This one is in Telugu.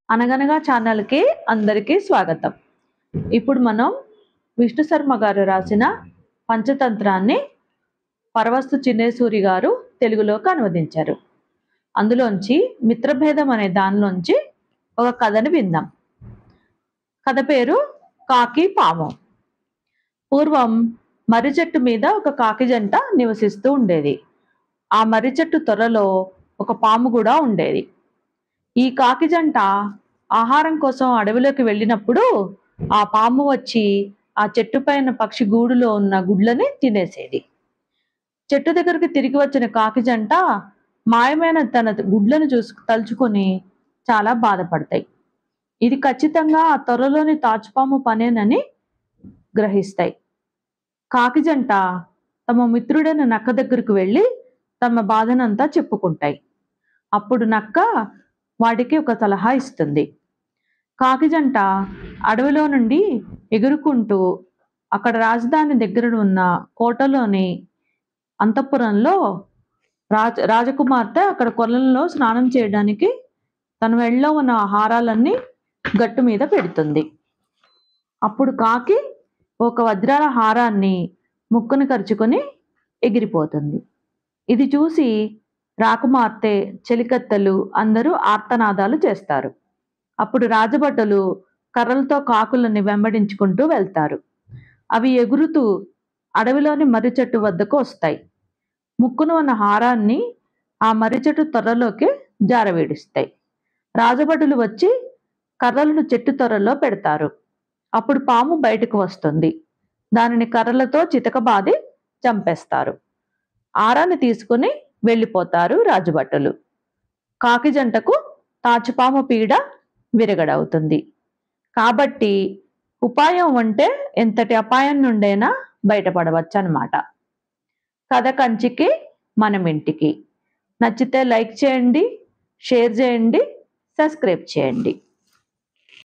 అనగనగా ఛానల్కి అందరికీ స్వాగతం. ఇప్పుడు మనం విష్ణు శర్మ గారు రాసిన పంచతంత్రాన్ని పరవస్తు చిన్నేసూరి గారు తెలుగులోకి అనువదించారు. అందులోంచి మిత్రభేదం అనే దానిలోంచి ఒక కథని విందాం. కథ పేరు కాకి పాము. పూర్వం మర్రి చెట్టు మీద ఒక కాకి జంట నివసిస్తూ ఉండేది. ఆ మర్రి చెట్టు త్వరలో ఒక పాము కూడా ఉండేది. ఈ కాకి జంట ఆహారం కోసం అడవిలోకి వెళ్ళినప్పుడు ఆ పాము వచ్చి ఆ చెట్టు పైన పక్షి గూడులో ఉన్న గుడ్లని తినేసేది. చెట్టు దగ్గరికి తిరిగి వచ్చిన కాకి జంట మాయమైన తన గుడ్లను తలుచుకొని చాలా బాధపడతాయి. ఇది ఖచ్చితంగా ఆ త్వరలోని తాచుపాము పనేనని గ్రహిస్తాయి. కాకి జంట తమ మిత్రుడైన నక్క దగ్గరకు వెళ్ళి తమ బాధనంతా చెప్పుకుంటాయి. అప్పుడు నక్క వాటికి ఒక సలహా ఇస్తుంది. కాకి జంట అడవిలో నుండి ఎగురుకుంటూ అక్కడ రాజధాని దగ్గర ఉన్న కోటలోని అంతఃపురంలో రాజకుమార్తె అక్కడ కొలంలో స్నానం చేయడానికి తన మెడలో ఉన్న హారాలన్నీ గట్టు మీద పెడుతుంది. అప్పుడు కాకి ఒక వజ్రాల హారాన్ని ముక్కును కరుచుకొని ఎగిరిపోతుంది. ఇది చూసి రాకుమార్తె, చెలికత్తెలు అందరూ ఆర్తనాదాలు చేస్తారు. అప్పుడు రాజభటులు కర్రలతో కాకులని వెంబడించుకుంటూ వెళ్తారు. అవి ఎగురుతూ అడవిలోని మర్రి చెట్టు వద్దకు వస్తాయి. ముక్కును ఉన్న హారాన్ని ఆ మర్రి చెట్టు త్వరలోకి జారవేడిస్తాయి. రాజభటులు వచ్చి కర్రలను చెట్టు త్వరలో పెడతారు. అప్పుడు పాము బయటకు వస్తుంది. దానిని కర్రలతో చితకబాది చంపేస్తారు. హారాన్ని తీసుకుని వెళ్ళిపోతారు రాజభటులు. కాకి జంటకు తాచుపాము పీడ విరగడవుతుంది. కాబట్టి ఉపాయం అంటే ఎంతటి అపాయం నుండైనా బయటపడవచ్చు అన్నమాట. కథ కంచికి మనం ఇంటికి. నచ్చితే లైక్ చేయండి, షేర్ చేయండి, సబ్స్క్రైబ్ చేయండి.